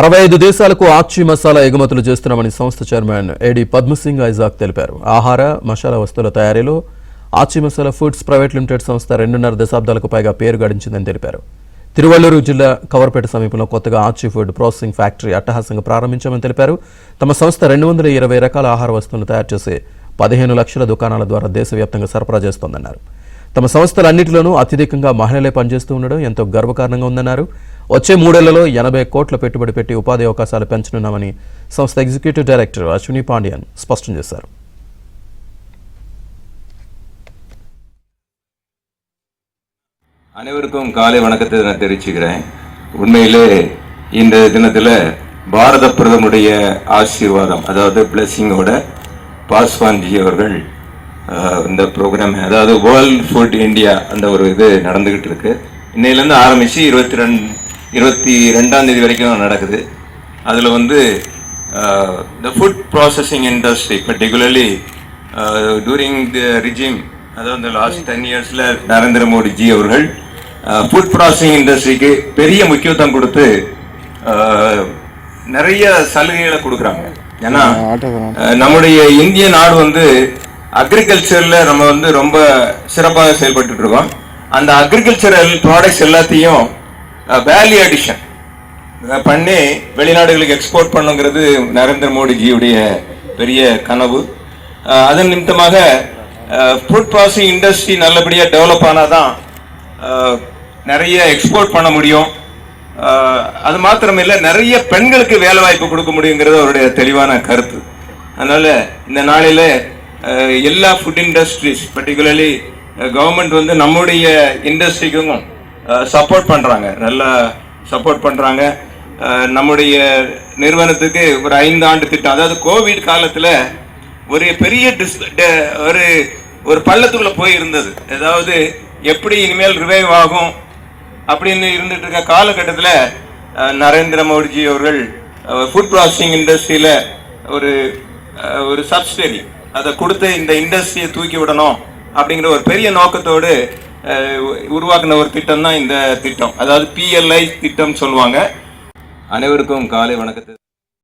65 దేశాలకు ఆచి మసాలా ఎగుమతులు చేస్తున్నామని సంస్థ చైర్మన్ ఏడి పద్మసింగ్ ఐజాక్ తెలిపారు. ఆహార మసాలా వస్తువుల తయారీలో ఆచి మసాలా ఫుడ్స్ ప్రైవేట్ లిమిటెడ్ సంస్థ 2.5 దశాబ్దాలకు పైగా పేరు గడించిందని తెలిపారు. తిరువళ్లూరు జిల్లా కవర్పేట సమీపంలో కొత్తగా ఆచి ఫుడ్ ప్రాసెసింగ్ ఫ్యాక్టరీ అట్టహాసంగా ప్రారంభించామని తెలిపారు. తమ సంస్థ 220 రకాల ఆహార వస్తువులను తయారు చేసే 15 లక్షల దుకాణాల ద్వారా దేశవ్యాప్తంగా సరఫరా చేస్తోందన్నారు. తమ సంస్థలన్నింటిలోనూ అత్యధికంగా మహిళలే పనిచేస్తూ ఉండడం ఎంతో గర్వకారణంగా ఉందన్నారు. వచ్చే 3 ఏళ్లలో 80 కోట్ల పెట్టుబడి పెట్టి ఉపాధి అవకాశాలు పెంచనున్నామని సంస్థ ఎగ్జిక్యూటివ్ డైరెక్టర్ అశ్విని పాండ్యన్ స్పష్టం చేశారు. அனைவருக்கும் காலை வணக்கத்தை நான் தெரிவிச்சுக்கிறேன். உண்மையிலே இந்த தினத்தில் பாரத பிரதமருடைய ஆசீர்வாதம், அதாவது பிளஸிங்கோட பாஸ்வான்ஜி அவர்கள் இந்த ப்ரோக்ராம், அதாவது வேர்ல்ட் ஃபுட் இந்தியா அந்த ஒரு இது நடந்துகிட்டு இருக்கு. இன்னையிலேருந்து ஆரம்பித்து 22ஆம் தேதி வரைக்கும் நடக்குது. அதில் வந்து the food processing industry particularly during the regime, அதாவது இந்த லாஸ்ட் 10 இயர்ஸில் நரேந்திர மோடிஜி அவர்கள் ஃபுட் ப்ராசஸிங் இண்டஸ்ட்ரிக்கு பெரிய முக்கியத்துவம் கொடுத்து நிறைய சலுகைகளை கொடுக்குறாங்க. ஏன்னா நம்முடைய இந்திய நாடு வந்து அக்ரிகல்ச்சரில் நம்ம வந்து ரொம்ப சிறப்பாக செயல்பட்டு இருக்கோம். அந்த அக்ரிகல்ச்சரல் ப்ராடக்ட்ஸ் எல்லாத்தையும் வேல்யூ அடிஷன் பண்ணி வெளிநாடுகளுக்கு எக்ஸ்போர்ட் பண்ணுங்கிறது நரேந்திர மோடிஜியுடைய பெரிய கனவு. அதன் நிமித்தமாக ஃபுட் ப்ராசஸிங் இண்டஸ்ட்ரி நல்லபடியாக டெவலப் ஆனால் தான் நிறைய எக்ஸ்போர்ட் பண்ண முடியும். அது மாத்திரமில்லை, நிறைய பெண்களுக்கு வேலை வாய்ப்பு கொடுக்க முடியுங்கிறது அவருடைய தெளிவான கருத்து. அதனால் இந்த நாளில் எல்லா ஃபுட் இண்டஸ்ட்ரீஸ் பர்டிகுலர்லி கவர்மெண்ட் வந்து நம்முடைய இண்டஸ்ட்ரிக்கும் சப்போர்ட் பண்ணுறாங்க, நல்லா சப்போர்ட் பண்ணுறாங்க. நம்முடைய நிறுவனத்துக்கு ஒரு 5 ஆண்டு திட்டம், அதாவது கோவிட் காலத்தில் ஒரு பெரிய ஒரு பள்ளத்துக்குள்ளே போய் இருந்தது. அதாவது எப்படி இனிமேல் ரிவைவ் ஆகும் அப்படின்னு இருந்துட்டு இருக்க காலகட்டத்தில் நரேந்திர மோடிஜி அவர்கள் ஃபுட் ப்ராசஸிங் இண்டஸ்ட்ரியில் ஒரு சப்சிடரி அதை கொடுத்து இந்த இண்டஸ்ட்ரியை தூக்கி விடணும் அப்படிங்கிற ஒரு பெரிய நோக்கத்தோடு உருவாக்கின ஒரு திட்டம் தான் இந்த திட்டம், அதாவது PLI திட்டம் சொல்லுவாங்க. அனைவருக்கும் காலை வணக்கத்தை.